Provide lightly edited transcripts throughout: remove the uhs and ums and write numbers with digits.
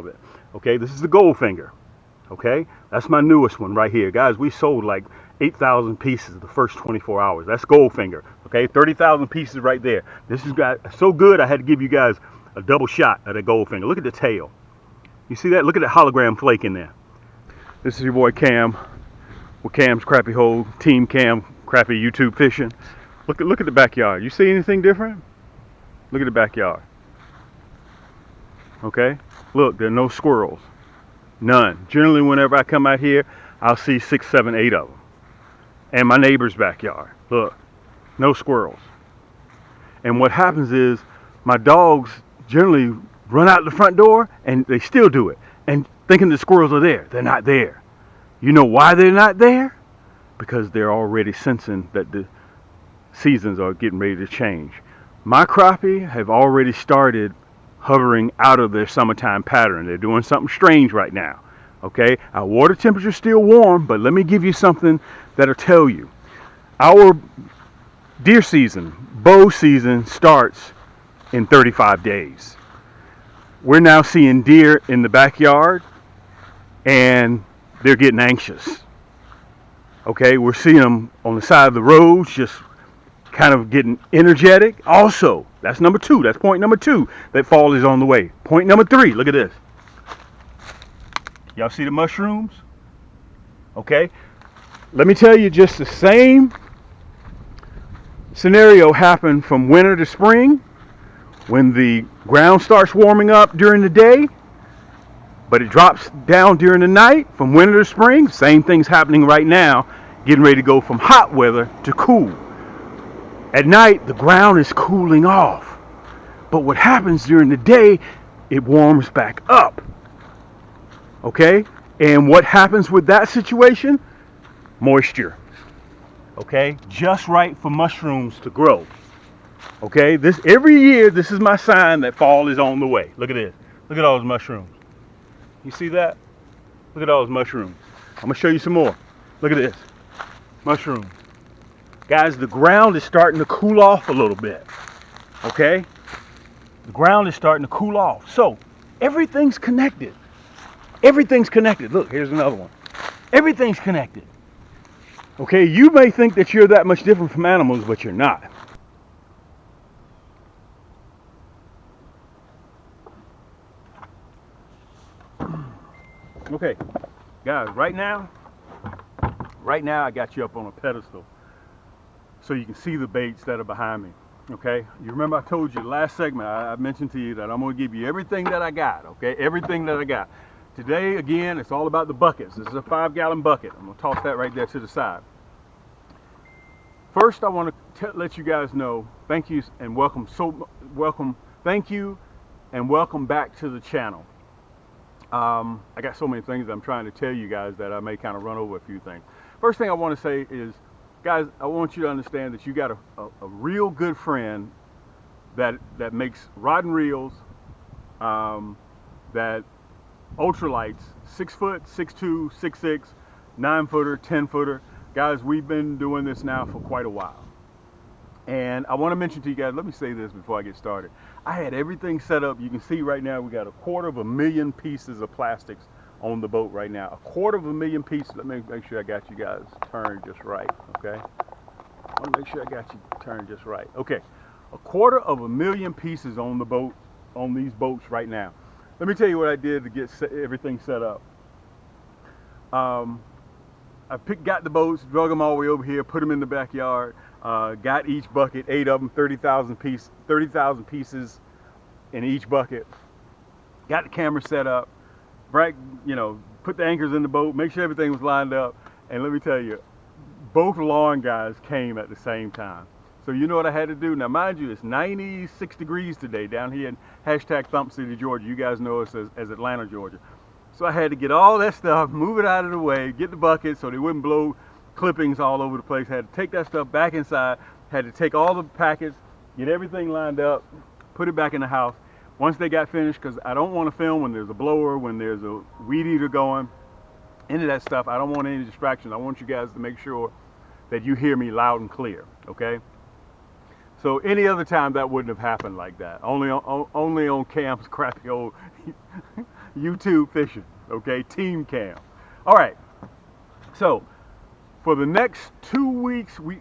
it. Okay, this is the Goldfinger. Okay, that's my newest one right here, guys. We sold like 8,000 pieces the first 24 hours. That's Goldfinger. Okay, 30,000 pieces right there. This is got so good. I had to give you guys a double shot at a Goldfinger. Look at the tail. You see that? Look at the hologram flake in there. This is your boy Cam with Cam's Crappie Hole, Team Cam Crappie YouTube Fishing. Look at the backyard. You see anything different? Look at the backyard. Okay, look, there are no squirrels. None. Generally, whenever I come out here, I'll see 6, 7, 8 of them. And my neighbor's backyard. Look, no squirrels. And what happens is my dogs generally run out the front door, and they still do it, and thinking the squirrels are there. They're not there. You know why they're not there? Because they're already sensing that the seasons are getting ready to change. My crappie have already started hovering out of their summertime pattern. They're doing something strange right now. Okay, our water temperature is still warm, but let me give you something that'll tell you. Our deer season, bow season, starts in 35 days. We're now seeing deer in the backyard, and they're getting anxious. Okay, we're seeing them on the side of the roads, just kind of getting energetic. Also, that's number 2. That's point number 2. That fall is on the way. Point number 3. Look at this. Y'all see the mushrooms? Okay. Let me tell you, just the same scenario happened from winter to spring, when the ground starts warming up during the day, but it drops down during the night. From winter to spring, same thing's happening right now, getting ready to go from hot weather to cool. At night, the ground is cooling off. But what happens during the day, it warms back up. Okay? And what happens with that situation? Moisture. Okay? Just right for mushrooms to grow. Okay? Every year, this is my sign that fall is on the way. Look at this. Look at all those mushrooms. You see that? Look at all those mushrooms. I'm going to show you some more. Look at this. Mushrooms. Guys, the ground is starting to cool off a little bit. Okay? The ground is starting to cool off. So, everything's connected. Everything's connected. Look, here's another one. Everything's connected. Okay, you may think that you're that much different from animals, but you're not. Okay, guys, right now I got you up on a pedestal so you can see the baits that are behind me. Okay, you remember I told you last segment, I mentioned to you that I'm going to give you everything that I got. Okay, everything that I got. Today, again, it's all about the buckets. This is a 5-gallon bucket. I'm going to toss that right there to the side. First, I want to let you guys know, thank you and welcome. Thank you and welcome back to the channel. I got so many things I'm trying to tell you guys that I may kind of run over a few things. First thing I want to say is, guys, I want you to understand that you got a real good friend that makes rod and reels, that ultralights, 6 foot, 6'2", 6'6", 9-footer, 10-footer. Guys, we've been doing this now for quite a while. And I want to mention to you guys, let me say this before I get started. I had everything set up. You can see right now we got 250,000 pieces of plastics on the boat right now. 250,000 pieces. Let me make sure I got you guys turned just right, okay? I want to make sure I got you turned just right. Okay, 250,000 pieces on the boat, on these boats right now. Let me tell you what I did to get everything set up. I got the boats, drug them all the way over here, put them in the backyard, got each bucket, 8 of them, 30,000 pieces in each bucket. Got the camera set up, put the anchors in the boat, make sure everything was lined up, and let me tell you, both lawn guys came at the same time. So you know what I had to do? Now mind you, it's 96 degrees today down here in #Thump City, Georgia. You guys know us as Atlanta, Georgia. So I had to get all that stuff, move it out of the way, get the bucket so they wouldn't blow clippings all over the place. Had to take that stuff back inside, had to take all the packets, get everything lined up, put it back in the house. Once they got finished, because I don't want to film when there's a blower, when there's a weed eater going, any of that stuff. I don't want any distractions. I want you guys to make sure that you hear me loud and clear, okay? So any other time that wouldn't have happened like that. Only on Cam's Crappie Hole. YouTube fishing. Okay, team cam. All right. So for the next 2 weeks, we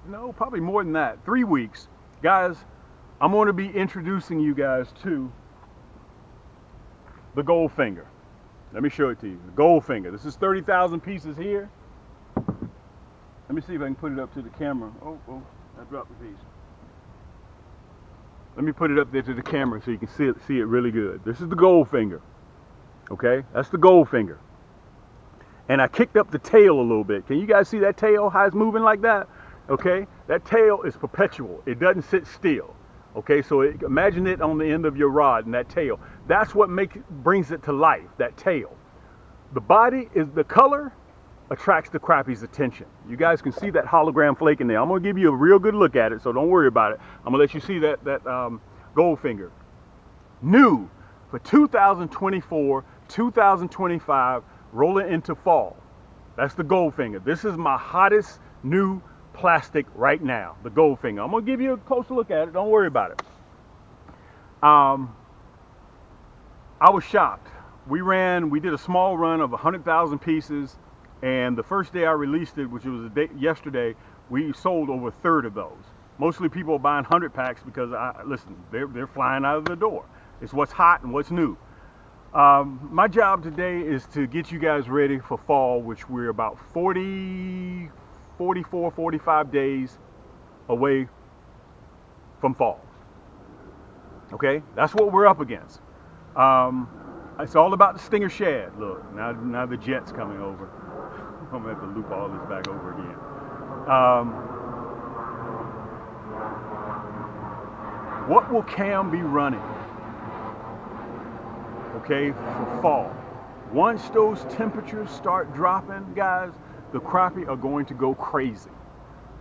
no, probably more than that, 3 weeks, guys, I'm going to be introducing you guys to the Goldfinger. Let me show it to you. The Goldfinger. This is 30,000 pieces here. Let me see if I can put it up to the camera. Oh, I dropped the piece. Let me put it up there to the camera so you can see it really good. This is the Goldfinger. Okay, that's the Goldfinger. And I kicked up the tail a little bit. Can you guys see that tail, how it's moving like that? Okay, that tail is perpetual. It doesn't sit still. Okay, so imagine it on the end of your rod and that tail. That's what brings it to life, that tail. The body is the color attracts the crappie's attention. You guys can see that hologram flake in there. I'm going to give you a real good look at it, so don't worry about it. I'm going to let you see that Goldfinger. New for 2024, 2025, rolling into fall. That's the Goldfinger. This is my hottest new plastic right now, the Goldfinger. I'm going to give you a closer look at it. Don't worry about it. I was shocked. We did a small run of 100,000 pieces. And the first day I released it, which was yesterday, we sold over a third of those. Mostly people are buying 100 packs because, listen, they're flying out of the door. It's what's hot and what's new. My job today is to get you guys ready for fall, which we're about 44, 45 days away from fall. Okay, that's what we're up against. It's all about the stinger shad. Look, now the jet's coming over. I'm gonna have to loop all this back over again. What will Cam be running? Okay, for fall. Once those temperatures start dropping, guys, the crappie are going to go crazy.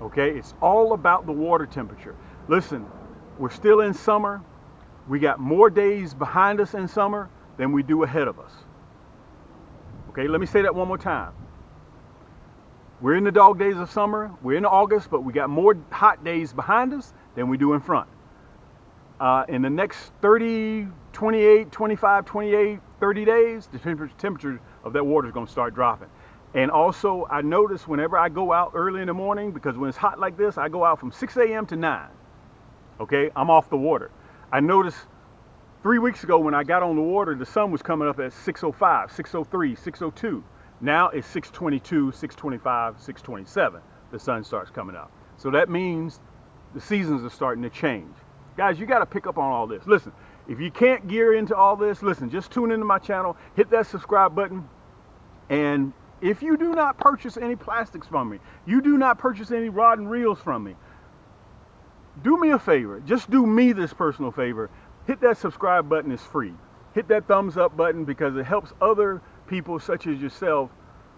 Okay, it's all about the water temperature. Listen, we're still in summer. We got more days behind us in summer than we do ahead of us. Okay, let me say that one more time. We're in the dog days of summer. We're in August, but we got more hot days behind us than we do in front. In the next 30, 28, 25, 28, 30 days, the temperature of that water is going to start dropping. And also, I notice whenever I go out early in the morning, because when it's hot like this, I go out from 6 a.m. to 9. Okay, I'm off the water. I noticed 3 weeks ago when I got on the water, the sun was coming up at 6:05, 6:03, 6:02. Now it's 6:22, 6:25, 6:27. The sun starts coming up. So that means the seasons are starting to change. Guys, you got to pick up on all this. Listen, if you can't gear into all this, listen, just tune into my channel, hit that subscribe button. And if you do not purchase any plastics from me, you do not purchase any rod and reels from me, do me a favor. Just do me this personal favor. Hit that subscribe button. It's free. Hit that thumbs up button because it helps other people such as yourself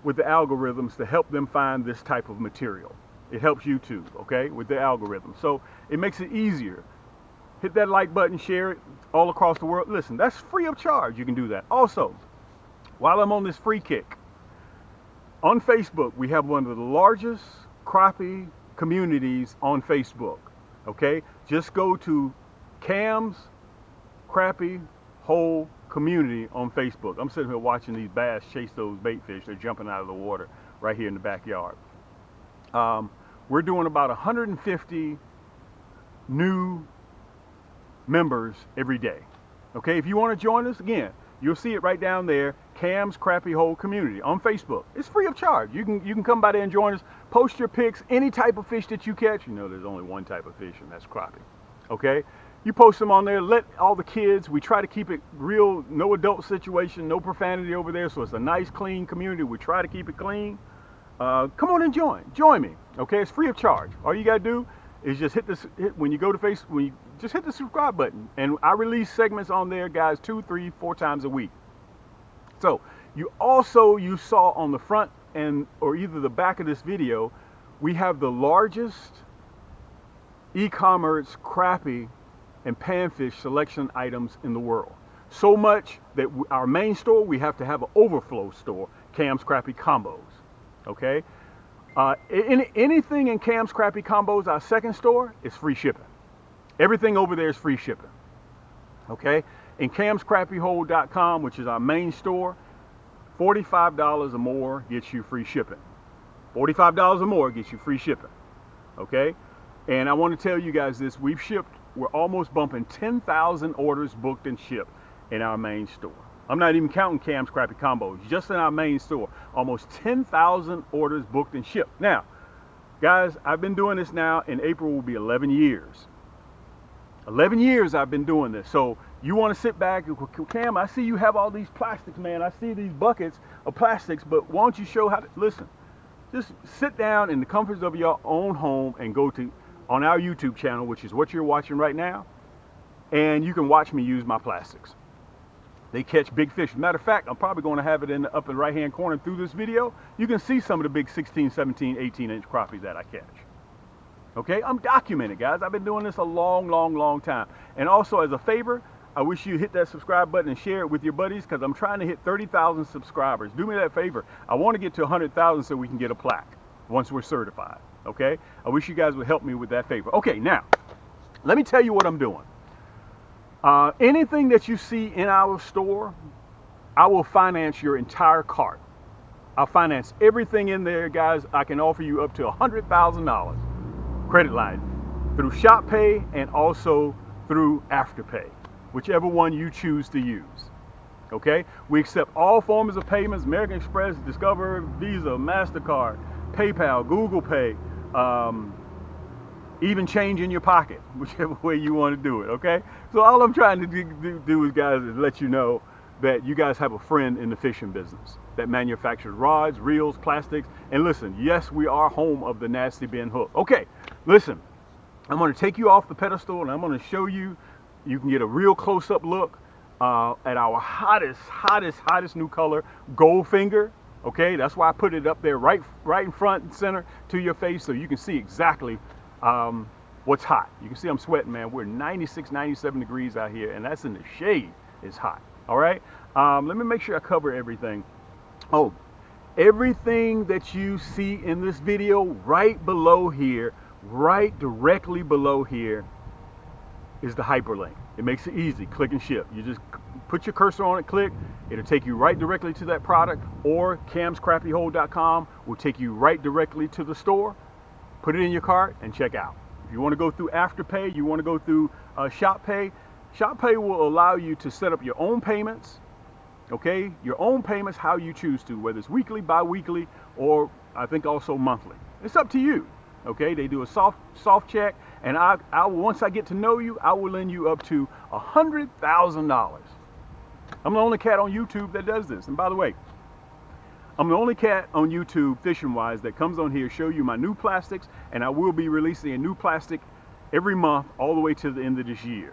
with the algorithms to help them find this type of material. It helps YouTube, okay, with the algorithm. So it makes it easier. Hit that like button, share it all across the world. Listen, that's free of charge. You can do that. Also, while I'm on this free kick, on Facebook, we have one of the largest crappie communities on Facebook, okay? Just go to Cam's Crappie Hole Community on Facebook. I'm sitting here watching these bass chase those bait fish. They're jumping out of the water right here in the backyard. We're doing about 150 new members every day. Okay, if you want to join us, again, you'll see it right down there, Cam's Crappie Hole Community on Facebook. It's free of charge. You can come by there and join us. Post your pics, any type of fish that you catch. You know there's only one type of fish, and that's crappie. Okay? You post them on there, let all the kids, we try to keep it real, no adult situation, no profanity over there, so it's a nice, clean community. We try to keep it clean. Come on and join me, okay? It's free of charge. All you gotta do is just when you go to Facebook, just hit the subscribe button, and I release segments on there, guys, 2, 3, 4 times a week. So you saw on the front or either the back of this video, we have the largest e-commerce crappie and panfish selection items in the world. So much that our main store, we have to have an overflow store, Cam's Crappie Combos. Okay? Anything in Cam's Crappie Combos, our second store, is free shipping. Everything over there is free shipping. Okay? In camscrappyhole.com, which is our main store, $45 or more gets you free shipping. $45 or more gets you free shipping. Okay? And I want to tell you guys this, we're almost bumping 10,000 orders booked and shipped in our main store. I'm not even counting Cam's Crappy Combos, just in our main store. Almost 10,000 orders booked and shipped. Now, guys, I've been doing this now, in April will be 11 years. 11 years I've been doing this. So you want to sit back, Cam, I see you have all these plastics, man. I see these buckets of plastics, but why don't you show how to, listen, just sit down in the comforts of your own home and go to, on our YouTube channel, which is what you're watching right now, and you can watch me use my plastics. They catch big fish. Matter of fact, I'm probably going to have it in the upper right hand corner through this video. You can see some of the big 16, 17, 18-inch crappies that I catch. Okay, I'm documented, guys. I've been doing this a long time. And also, as a favor, I wish you hit that subscribe button and share it with your buddies, because I'm trying to hit 30,000 subscribers. Do me that favor. I want to get to 100,000 so we can get a plaque once we're certified. Okay, I wish you guys would help me with that favor. Okay, now, let me tell you what I'm doing. Anything that you see in our store, I will finance your entire cart. I'll finance everything in there, guys. I can offer you up to $100,000 credit line through Shop Pay and also through Afterpay, whichever one you choose to use. Okay, we accept all forms of payments: American Express, Discover, Visa, MasterCard, PayPal, Google Pay, even change in your pocket, whichever way you want to do it. Okay, so all I'm trying to do is, guys, is let you know that you guys have a friend in the fishing business that manufactures rods, reels, plastics. And listen, yes, we are home of the Nasty Bin hook. Okay, listen, I'm going to take you off the pedestal and I'm going to show you, you can get a real close-up look at our hottest new color, Goldfinger. Okay, that's why I put it up there right in front and center to your face, so you can see exactly what's hot. You can see I'm sweating, man. We're 96, 97 degrees out here, and that's in the shade. It's hot. All right, let me make sure I cover everything. Oh, everything that you see in this video right below here, right directly below here, is the hyperlink. It makes it easy. Click and ship. You just put your cursor on it, click. It'll take you right directly to that product, or camscrappyhole.com will take you right directly to the store. Put it in your cart and check out. If you want to go through Afterpay, you want to go through Shop Pay. Shop Pay will allow you to set up your own payments. Okay, your own payments how you choose to, whether it's weekly, bi-weekly, or I think also monthly. It's up to you. Okay, they do a soft check, and I once I get to know you, I will lend you up to $100,000. I'm the only cat on YouTube that does this. And by the way, I'm the only cat on YouTube, fishing wise, that comes on here, show you my new plastics, and I will be releasing a new plastic every month all the way to the end of this year.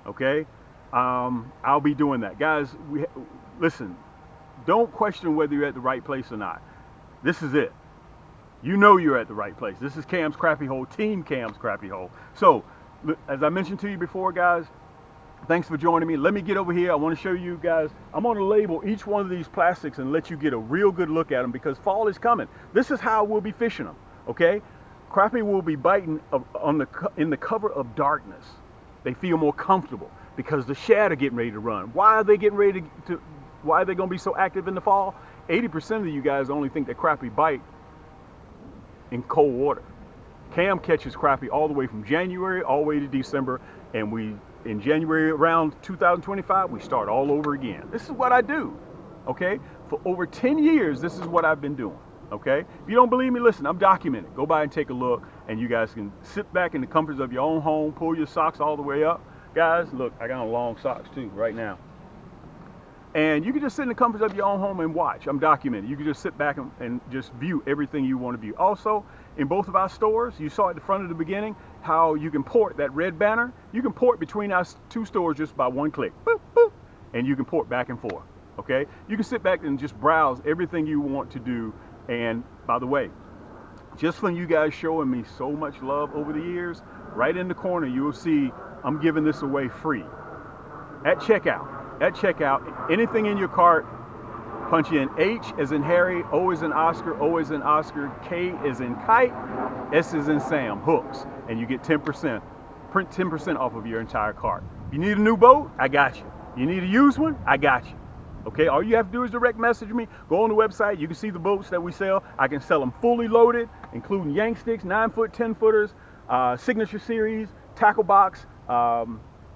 Okay, I'll be doing that, guys. Listen, don't question whether you're at the right place or not. This is it. You know you're at the right place. This is Cam's Crappy Hole, Team Cam's Crappy Hole. So, as I mentioned to you before, guys, thanks for joining me. Let me get over here. I want to show you guys. I'm going to label each one of these plastics and let you get a real good look at them, because fall is coming. This is how we'll be fishing them. Okay, crappie will be biting in the cover of darkness. They feel more comfortable because the shad are getting ready to run. Why are they getting ready to why are they going to be so active in the fall? 80% of you guys only think that crappie bite in cold water. Cam catches crappie all the way from January all the way to December, and in January around 2025 we start all over again. This is what I do. Okay, for over 10 years this is what I've been doing. Okay, if you don't believe me, listen, I'm documented. Go by and take a look, and you guys can sit back in the comforts of your own home, pull your socks all the way up. Guys, look, I got on long socks too right now. And you can just sit in the comforts of your own home and watch. I'm documented. You can just sit back and just view everything you want to view. Also, in both of our stores, you saw at the front of the beginning how you can port that red banner. You can port between our two stores just by one click. Boop, boop, and you can port back and forth. Okay, you can sit back and just browse everything you want to do. And by the way, just from you guys showing me so much love over the years, right in the corner you will see I'm giving this away free at checkout. At checkout, anything in your cart, punch in H as in Harry, O as in Oscar, O as in Oscar, K as in Kite, S as in Sam, hooks, and you get 10% off of your entire cart. You need a new boat? I got you. You need a used one? I got you. Okay, all you have to do is direct message me. Go on the website. You can see the boats that we sell. I can sell them fully loaded, including yank sticks, 9-foot, 10-footers, signature series, tackle box,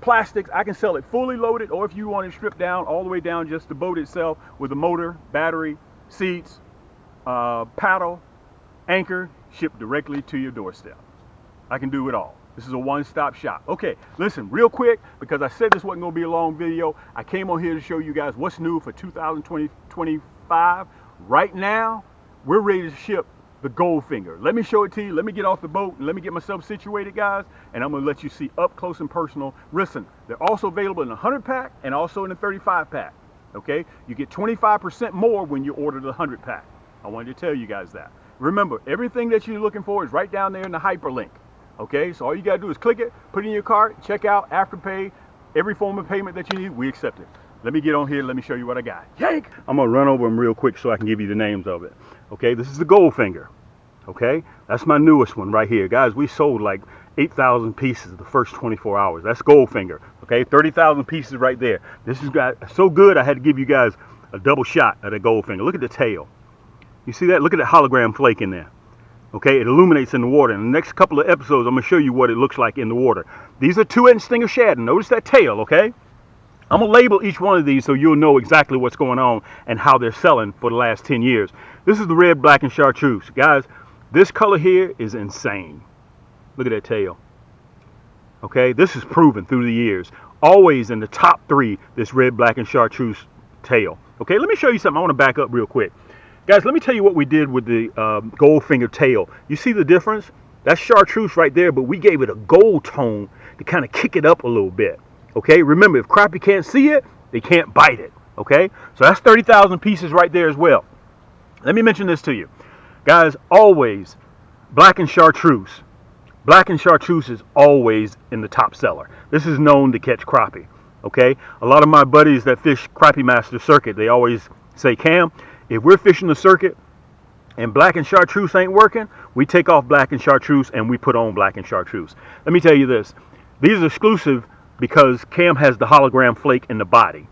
plastics. I can sell it fully loaded, or if you want it stripped down, all the way down, just the boat itself with the motor, battery, seats, paddle, anchor, shipped directly to your doorstep. I can do it all. This is a one-stop shop. Okay, listen, real quick, because I said this wasn't going to be a long video. I came on here to show you guys what's new for 2025. Right now, we're ready to ship the Goldfinger. Let me show it to you. Let me get off the boat and let me get myself situated, guys, and I'm going to let you see up close and personal. Listen, they're also available in the 100-pack and also in the 35-pack. Okay, you get 25% more when you order the 100-pack. I wanted to tell you guys that. Remember, everything that you're looking for is right down there in the hyperlink. Okay, so all you gotta do is click it, put it in your cart, check out, afterpay, every form of payment that you need, we accept it. Let me get on here, let me show you what I got. Yank! I'm gonna run over them real quick so I can give you the names of it. Okay, this is the Goldfinger. Okay, that's my newest one right here. Guys, we sold like 8,000 pieces the first 24 hours. That's Goldfinger. Okay, 30,000 pieces right there. This has got so good, I had to give you guys a double shot of the Goldfinger. Look at the tail. You see that? Look at the hologram flake in there. Okay, it illuminates in the water. In the next couple of episodes, I'm going to show you what it looks like in the water. These are 2-inch stinger shad. Notice that tail, okay? I'm going to label each one of these so you'll know exactly what's going on and how they're selling for the last 10 years. This is the red, black, and chartreuse. Guys, this color here is insane. Look at that tail. Okay, this is proven through the years. Always in the top 3, this red, black, and chartreuse tail. Okay, let me show you something. I want to back up real quick. Guys, let me tell you what we did with the Goldfinger tail. You see the difference? That's chartreuse right there, but we gave it a gold tone to kind of kick it up a little bit. Okay, remember, if Crappie can't see it, they can't bite it. Okay, so that's 30,000 pieces right there as well. Let me mention this to you. Guys, always black and chartreuse. Black and chartreuse is always in the top seller. This is known to catch crappie. Okay, a lot of my buddies that fish Crappie Master Circuit, they always say, Cam, if we're fishing the circuit and black and chartreuse ain't working, we take off black and chartreuse and we put on black and chartreuse. Let me tell you this. These are exclusive because Cam has the hologram flake in the body.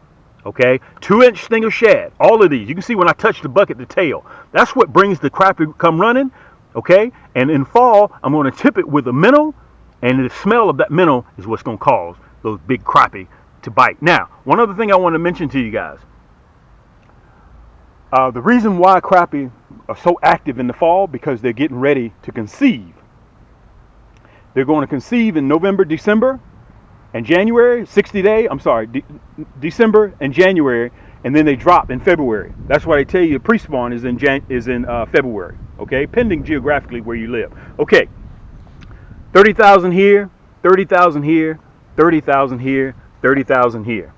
Okay? 2-inch stinger shad. All of these. You can see when I touch the bucket, the tail. That's what brings the crappie come running. Okay? And in fall, I'm going to tip it with a minnow. And the smell of that minnow is what's going to cause those big crappie to bite. Now, one other thing I want to mention to you guys. The reason why crappie are so active in the fall, because they're getting ready to conceive. They're going to conceive in November, December, and January, December and January, and then they drop in February. That's why they tell you pre-spawn is in February, okay, pending geographically where you live. Okay, 30,000 here, 30,000 here, 30,000 here, 30,000 here.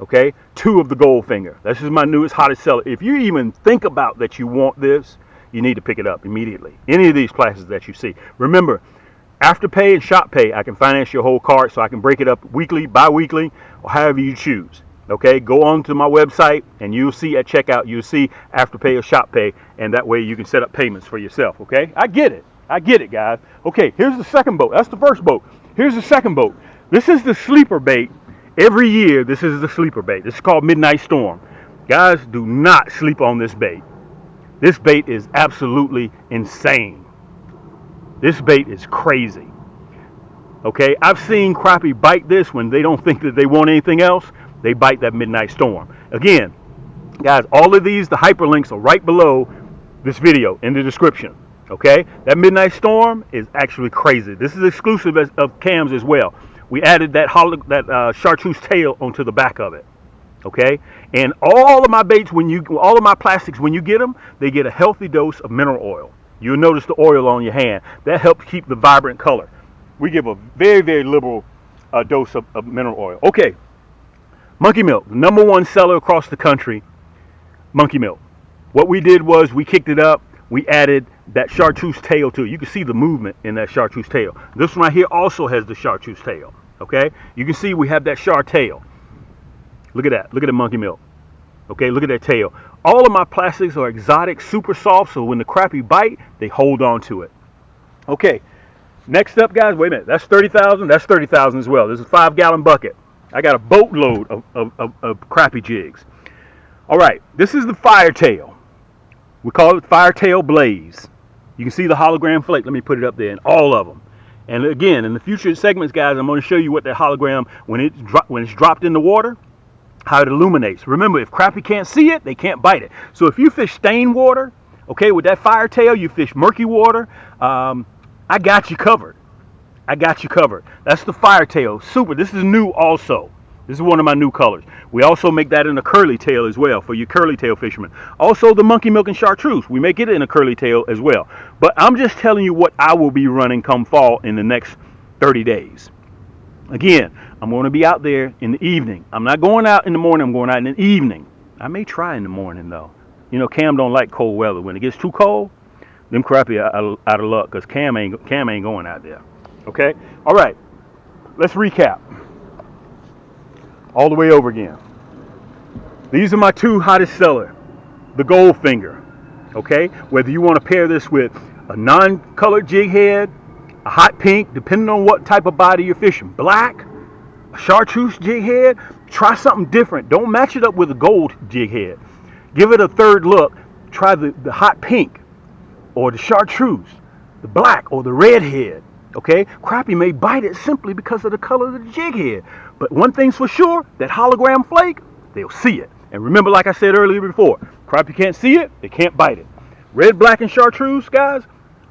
Okay, 2 of the Goldfinger. This is my newest, hottest seller. If you even think about that you want this, you need to pick it up immediately. Any of these classes that you see. Remember, Afterpay and Shop Pay, I can finance your whole cart, so I can break it up weekly, bi-weekly, or however you choose. Okay, go on to my website, and you'll see at checkout, you'll see Afterpay or Shop Pay, and that way you can set up payments for yourself. Okay, I get it, guys. Okay, here's the second boat. That's the first boat. Here's the second boat. This is the sleeper bait. Every year, this is the sleeper bait. This is called Midnight Storm. Guys, do not sleep on this bait. This bait is absolutely insane. This bait is crazy. Okay, I've seen crappie bite this when they don't think that they want anything else. They bite that Midnight Storm. Again, guys, all of these, the hyperlinks are right below this video in the description. Okay, that Midnight Storm is actually crazy. This is exclusive of Cam's as well. We added that chartreuse tail onto the back of it. Okay, and all of my baits, all of my plastics, when you get them, they get a healthy dose of mineral oil. You'll notice the oil on your hand. That helps keep the vibrant color. We give a very, very liberal dose of mineral oil. Okay, monkey milk, the #1 seller across the country. Monkey milk. What we did was we kicked it up. We added that chartreuse tail to it. You can see the movement in that chartreuse tail. This one right here also has the chartreuse tail. Okay, you can see we have that char tail. Look at that. Look at the monkey milk. Okay, look at that tail. All of my plastics are exotic, super soft, so when the crappie bite, they hold on to it. Okay, next up, guys, wait a minute. That's 30,000. That's 30,000 as well. This is a 5-gallon bucket. I got a boatload of crappie jigs. All right, this is the Firetail. We call it Firetail Blaze. You can see the hologram flake. Let me put it up there, and all of them. And again, in the future segments, guys, I'm going to show you what that hologram, when it's dropped in the water, how it illuminates. Remember, if crappie can't see it, they can't bite it. So if you fish stained water, okay, with that Firetail, you fish murky water, I got you covered. I got you covered. That's the Firetail. Super. This is new also. This is one of my new colors. We also make that in a curly tail as well for you curly tail fishermen. Also the monkey milk and chartreuse. We make it in a curly tail as well. But I'm just telling you what I will be running come fall in the next 30 days. Again, I'm going to be out there in the evening. I'm not going out in the morning. I'm going out in the evening. I may try in the morning though. You know, Cam don't like cold weather. When it gets too cold, them crappie are out of luck because Cam ain't going out there. Okay? All right. Let's recap. All the way over again. These are my two hottest sellers. The Goldfinger. Okay? Whether you want to pair this with a non-colored jig head, a hot pink, depending on what type of body you're fishing. Black, a chartreuse jig head. Try something different. Don't match it up with a gold jig head. Give it a third look. Try the hot pink or the chartreuse, the black or the red head. Okay, crappie may bite it simply because of the color of the jig head. But one thing's for sure, that hologram flake, they'll see it. And remember, like I said earlier before, crappie can't see it, they can't bite it. Red, black, and chartreuse, guys,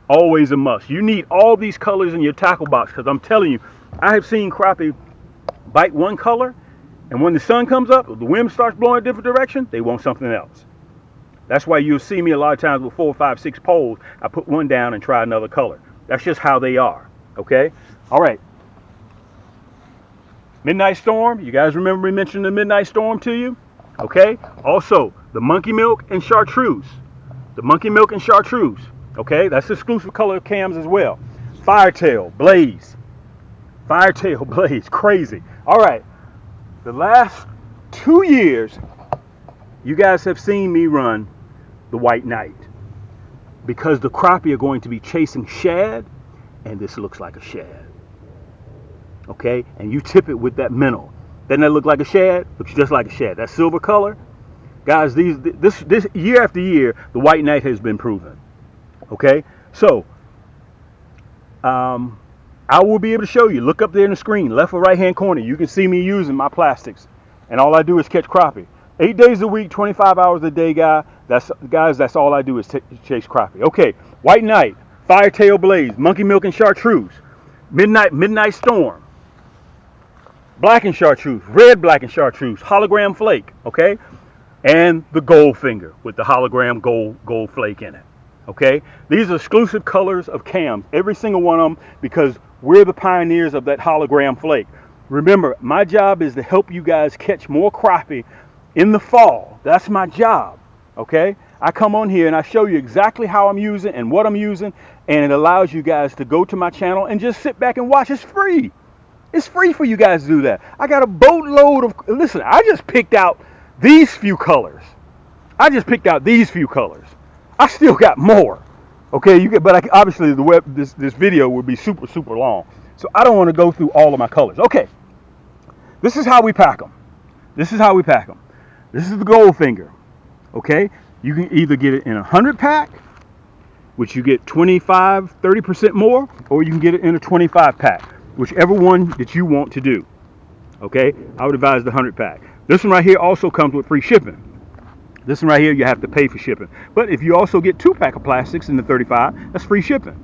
always a must. You need all these colors in your tackle box because I'm telling you, I have seen crappie bite one color, and when the sun comes up, the wind starts blowing a different direction, they want something else. That's why you'll see me a lot of times with 4, 5, 6 poles. I put one down and try another color. That's just how they are. Okay, all right. Midnight Storm. You guys remember me mentioning the Midnight Storm to you? Okay. Also, the monkey milk and chartreuse. The monkey milk and chartreuse. Okay, that's the exclusive color of Cam's as well. Firetail Blaze. Firetail Blaze. Crazy. All right. The last 2 years, you guys have seen me run the White Knight because the crappie are going to be chasing shad. And this looks like a shad. Okay? And you tip it with that minnow. Doesn't that look like a shad? Looks just like a shad. That silver color. Guys, this year after year, the White Knight has been proven. Okay? So, I will be able to show you. Look up there in the screen, left or right hand corner. You can see me using my plastics. And all I do is catch crappie. 8 days a week, 25 hours a day, guys. That's all I do is chase crappie. Okay, White Knight. Firetail Blaze, monkey milk and chartreuse, midnight storm, black and chartreuse, red, black and chartreuse, hologram flake, okay, and the Goldfinger with the hologram gold flake in it, okay. These are exclusive colors of Cam, every single one of them, because we're the pioneers of that hologram flake. Remember, my job is to help you guys catch more crappie in the fall. That's my job, okay. I come on here and I show you exactly how I'm using and what I'm using, and it allows you guys to go to my channel and just sit back and watch. It's free. It's free for you guys to do that. I got a boatload of, listen, I just picked out these few colors. I still got more. Okay, but obviously this video would be super long. So I don't want to go through all of my colors. Okay. This is how we pack them. This is the Goldfinger. Okay? You can either get it in a 100 pack, which you get 25, 30% more, or you can get it in a 25 pack, whichever one that you want to do. Okay, I would advise the 100 pack. This one right here also comes with free shipping. This one right here, you have to pay for shipping. But if you also get 2 pack of plastics in the 35, that's free shipping.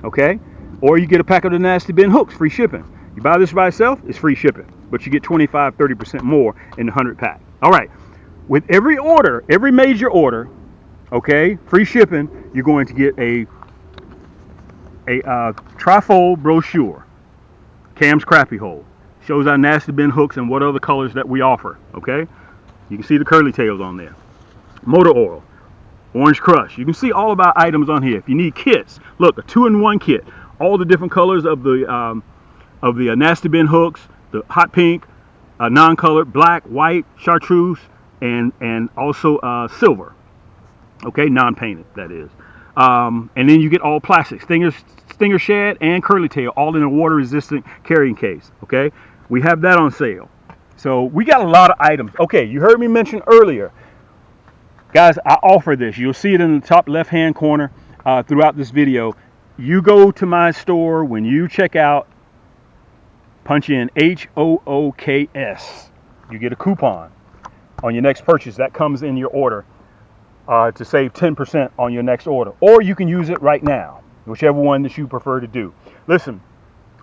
Okay, or you get a pack of the nasty bin hooks, free shipping. You buy this by itself, it's free shipping, but you get 25, 30% more in the 100 pack. All right. With every order, every major order, okay, free shipping, you're going to get a trifold brochure, Cam's Crappie Hole. Shows our nasty bin hooks and what other colors that we offer, okay? You can see the curly tails on there. Motor oil, orange crush. You can see all of our items on here. If you need kits, look, a 2-in-1 kit. All the different colors of the nasty bin hooks, the hot pink, non-colored, black, white, chartreuse, and also silver, okay, non-painted, that is. And then you get all plastics, stinger shad and curly tail, all in a water resistant carrying case, okay. We have that on sale. So we got a lot of items. Okay, you heard me mention earlier, guys, I offer this. You'll see it in the top left hand corner throughout this video. You go to my store, when you check out, punch in HOOKS. You get a coupon on your next purchase. That comes in your order to save 10% on your next order. Or you can use it right now, whichever one that you prefer to do. Listen,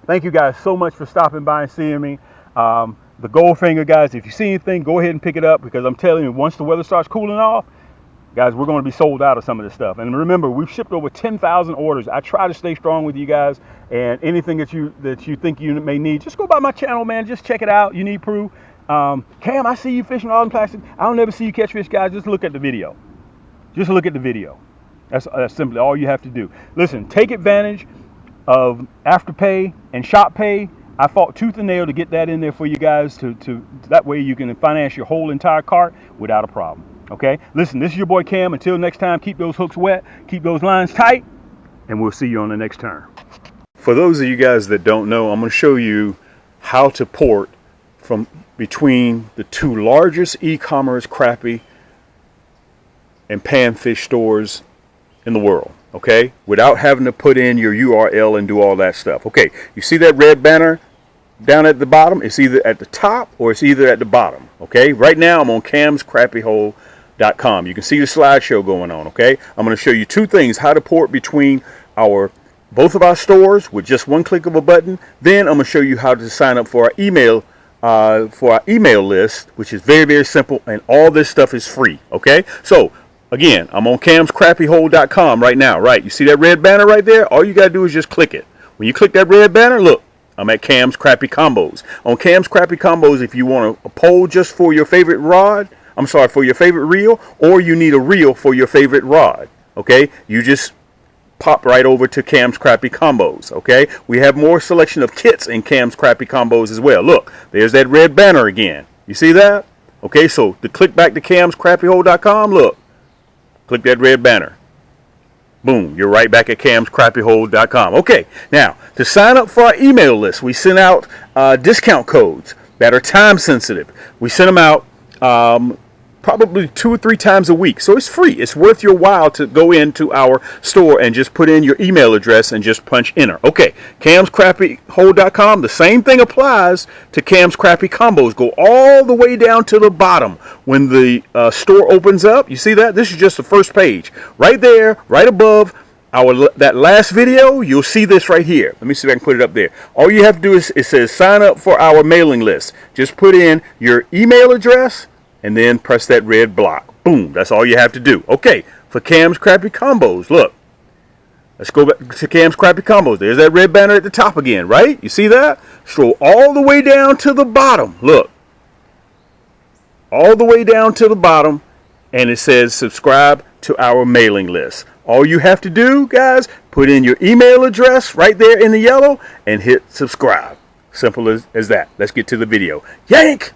thank you guys so much for stopping by and seeing me. The Goldfinger, guys, if you see anything, go ahead and pick it up, because I'm telling you, once the weather starts cooling off, guys, we're going to be sold out of some of this stuff. And remember, we've shipped over 10,000 orders. I try to stay strong with you guys, and anything that you think you may need, just go by my channel, man. Just check it out. You need proof. Cam, I see you fishing all in plastic. I don't ever see you catch fish, guys. Just look at the video. Just look at the video. That's simply all you have to do. Listen, take advantage of Afterpay and Shop Pay. I fought tooth and nail to get that in there for you guys, to that way you can finance your whole entire cart without a problem. Okay? Listen, this is your boy Cam. Until next time, keep those hooks wet, keep those lines tight, and we'll see you on the next turn. For those of you guys that don't know, I'm going to show you how to port from between the two largest e-commerce crappie and panfish stores in the world, okay, without having to put in your URL and do all that stuff. Okay, you see that red banner down at the bottom? It's either at the top or it's either at the bottom. Okay, right now I'm on camscrappiehole.com. You can see the slideshow going on. Okay, I'm going to show you two things: how to port between both of our stores with just one click of a button. Then I'm going to show you how to sign up for our email list, which is very, very simple, and all this stuff is free. Okay, so again, I'm on camscrappiehole.com right now. Right, you see that red banner right there? All you got to do is just click it. When you click that red banner, look, I'm at Cam's Crappie Combos. On Cam's Crappie Combos, if you want a pole just for your favorite rod, for your favorite reel, or you need a reel for your favorite rod, okay, you just pop right over to Cam's Crappie Combos. Okay, we have more selection of kits in Cam's Crappie Combos as well. Look, there's that red banner again. You see that? Okay, so to click back to camscrappiehole.com, look, click that red banner. Boom, you're right back at camscrappiehole.com. Okay, now to sign up for our email list, we send out discount codes that are time sensitive. We send them out probably 2 or 3 times a week, so it's free. It's worth your while to go into our store and just put in your email address and just punch enter. Okay, camscrappiehole.com, the same thing applies to Cam's Crappie Combos. Go all the way down to the bottom when the store opens up. You see that? This is just the first page. Right there, right above that last video, you'll see this right here. Let me see if I can put it up there. All you have to do is, it says sign up for our mailing list. Just put in your email address and then press that red block. Boom, that's all you have to do. Okay, for Cam's Crappie Combos, look, let's go back to Cam's Crappie Combos. There's that red banner at the top again, right? You see that? Scroll all the way down to the bottom. Look, all the way down to the bottom, and it says subscribe to our mailing list. All you have to do, guys, put in your email address right there in the yellow and hit subscribe. Simple as that. Let's get to the video. Yank!